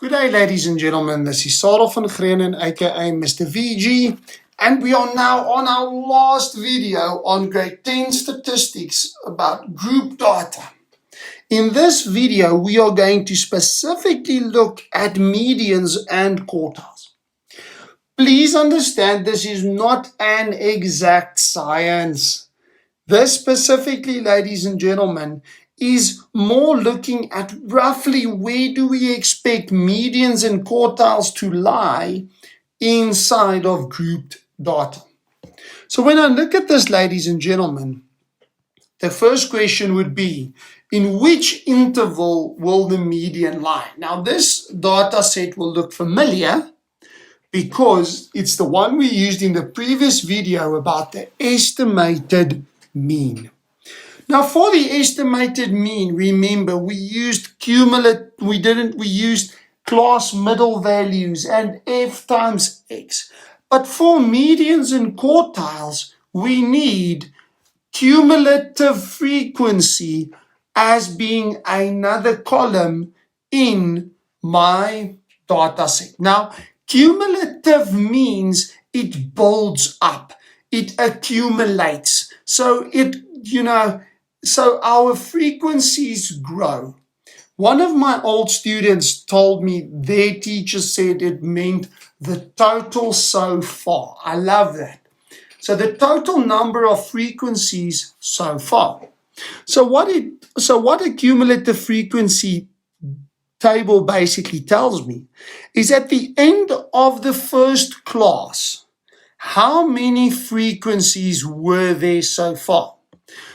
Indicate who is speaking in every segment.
Speaker 1: Good day, ladies and gentlemen. This is Sarel van Grenen, aka Mr. VG, and we are now on our last video on grade 10 statistics about group data. In this video, we are going to specifically look at medians and quartiles. Please understand this is not an exact science. This specifically, ladies and gentlemen, is more looking at roughly where do we expect medians and quartiles to lie inside of grouped data. So when I look at this, ladies and gentlemen, the first question would be, in which interval will the median lie? Now this data set will look familiar because it's the one we used in the previous video about the estimated mean. Now for the estimated mean, remember we used cumulative, we used class middle values and f times x. But for medians and quartiles, we need cumulative frequency as being another column in my data set. Now, cumulative means it builds up, it accumulates. So so our frequencies grow. One of my old students told me their teacher said it meant the total so far. I love that. So the total number of frequencies so far. So what a cumulative frequency table basically tells me is at the end of the first class, how many frequencies were there so far?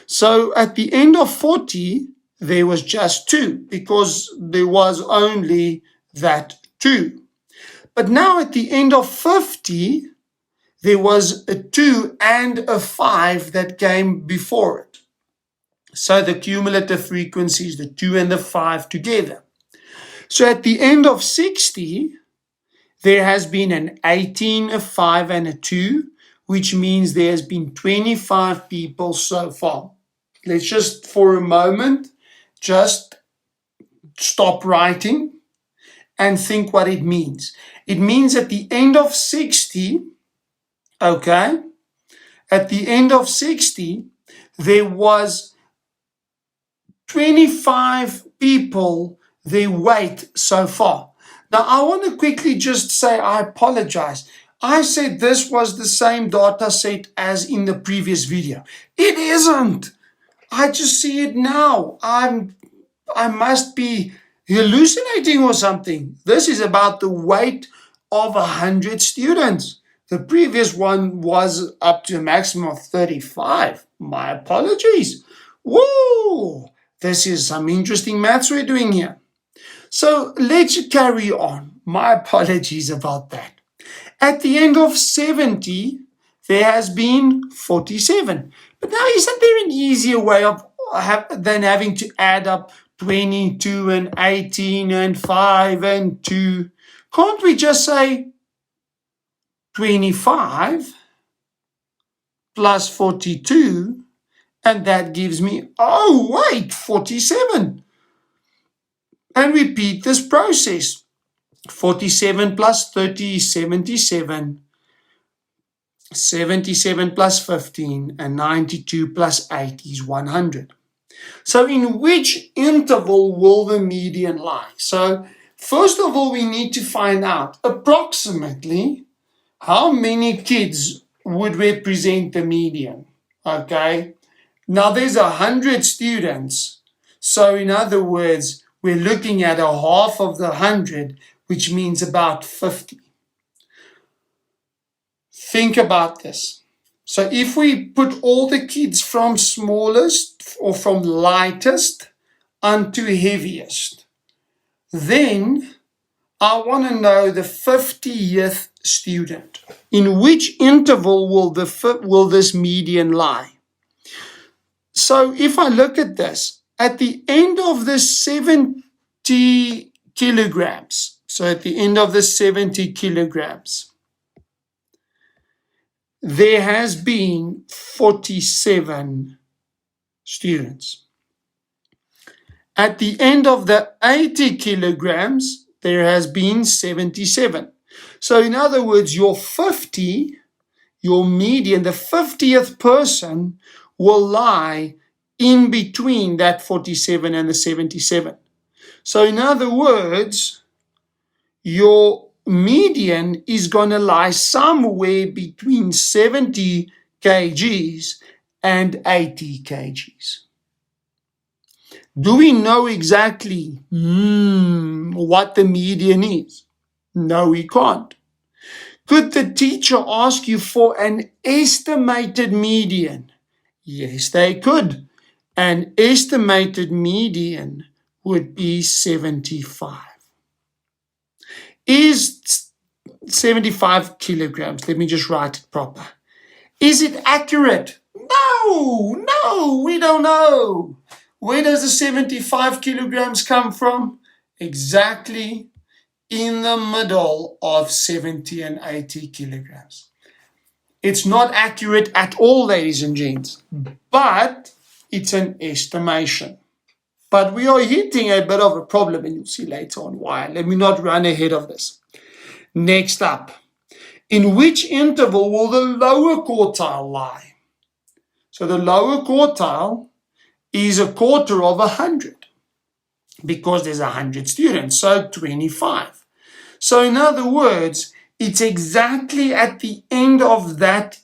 Speaker 1: So at the end of 40, there was just 2 because there was only that 2. But now at the end of 50, there was a 2 and a 5 that came before it. So the cumulative frequency is the 2 and the 5 together. So at the end of 60, there has been an 18, a 5, and a 2, which means there has been 25 people so far. Let's just, for a moment, just stop writing and think what it means. It means at the end of 60, okay, at the end of 60, there was 25 people they wait so far. Now, I want to quickly just say I apologize. I said this was the same data set as in the previous video. It isn't. I just see it now. I must be hallucinating or something. This is about the weight of 100 students. The previous one was up to a maximum of 35. My apologies. Woo! This is some interesting maths we're doing here. So let's carry on. My apologies about that. At the end of 70, there has been 47. But now isn't there an easier way than having to add up 22 and 18 and 5 and 2? Can't we just say 25 plus 42, and that gives me, 47. And repeat this process. 47 plus 30 is 77. 77 plus 15 and 92 plus 8 is 100. So in which interval will the median lie? So first of all, we need to find out approximately how many kids would represent the median. Okay. Now there's 100 students. So in other words, we're looking at a half of the 100, which means about 50. Think about this. So if we put all the kids from smallest or from lightest unto heaviest, then I want to know the 50th student. In which interval will this median lie? So if I look at this, at the end of the 70 kilograms, so at the end of the 70 kilograms, there has been 47 students. At the end of the 80 kilograms, there has been 77. So in other words, your 50, your median, the 50th person will lie in between that 47 and the 77. So in other words, your median is going to lie somewhere between 70 kgs and 80 kgs. Do we know exactly what the median is? No, we can't. Could the teacher ask you for an estimated median? Yes, they could. An estimated median would be 75. Is 75 kilograms, let me just write it proper. Is it accurate? No, we don't know. Where does the 75 kilograms come from? Exactly in the middle of 70 and 80 kilograms. It's not accurate at all, ladies and gents, but it's an estimation. But we are hitting a bit of a problem, and you'll see later on why. Let me not run ahead of this. Next up, in which interval will the lower quartile lie? So the lower quartile is a quarter of 100 because there's 100 students, so 25. So in other words, it's exactly at the end of that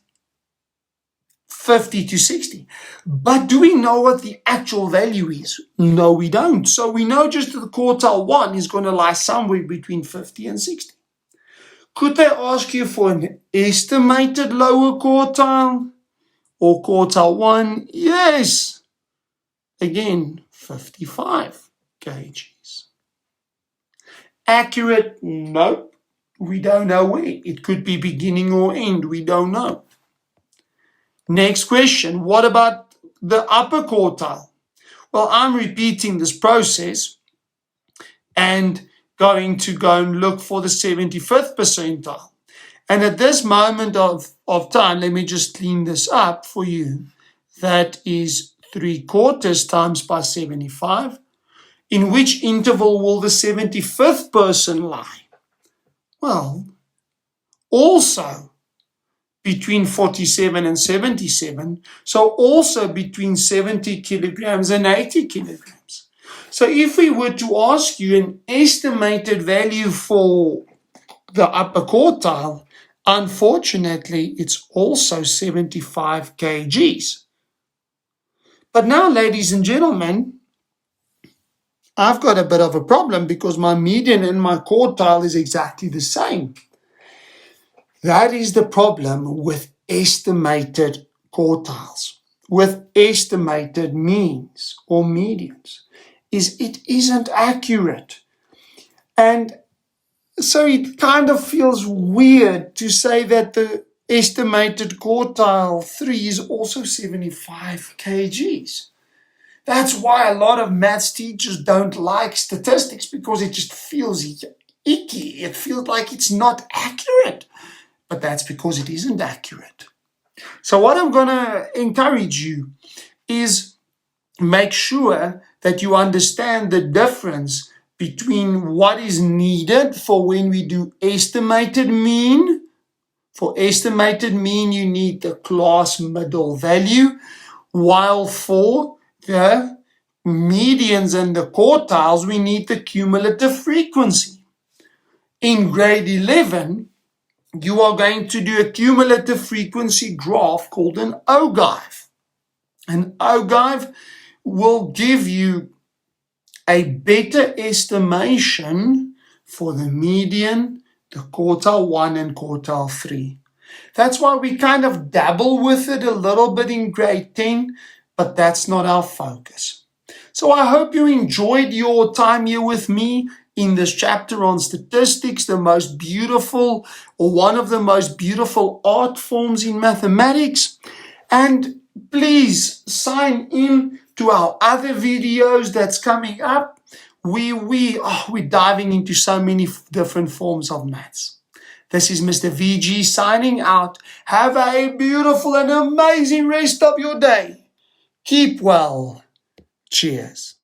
Speaker 1: 50 to 60. But do we know what the actual value is? No, we don't. So we know just that the quartile 1 is going to lie somewhere between 50 and 60. Could they ask you for an estimated lower quartile or quartile 1? Yes. Again, 55 kgs. Accurate? Nope. We don't know where. It could be beginning or end. We don't know. Next question. What about the upper quartile? Well, I'm repeating this process and going to go and look for the 75th percentile. And at this moment of time, let me just clean this up for you. That is 3/4 times by 75. In which interval will the 75th person lie? Well, also between 47 and 77, so also between 70 kilograms and 80 kilograms. So if we were to ask you an estimated value for the upper quartile, unfortunately, it's also 75 kgs. But now, ladies and gentlemen, I've got a bit of a problem because my median and my quartile is exactly the same. That is the problem with estimated quartiles, with estimated means or medians, is it isn't accurate. And so it kind of feels weird to say that the estimated quartile 3 is also 75 kgs. That's why a lot of maths teachers don't like statistics, because it just feels icky. It feels like it's not accurate. But that's because it isn't accurate. So what I'm going to encourage you is make sure that you understand the difference between what is needed for when we do estimated mean. For estimated mean, you need the class middle value, while for the medians and the quartiles, we need the cumulative frequency. In grade 11, you are going to do a cumulative frequency graph called an ogive. An ogive will give you a better estimation for the median, the quartile 1 and quartile 3. That's why we kind of dabble with it a little bit in grade 10, but that's not our focus. So I hope you enjoyed your time here with me in this chapter on statistics, the most beautiful, or one of the most beautiful art forms in mathematics. And please sign in to our other videos that's coming up. We're diving into so many different forms of maths. This is Mr. VG signing out. Have a beautiful and amazing rest of your day. Keep well. Cheers.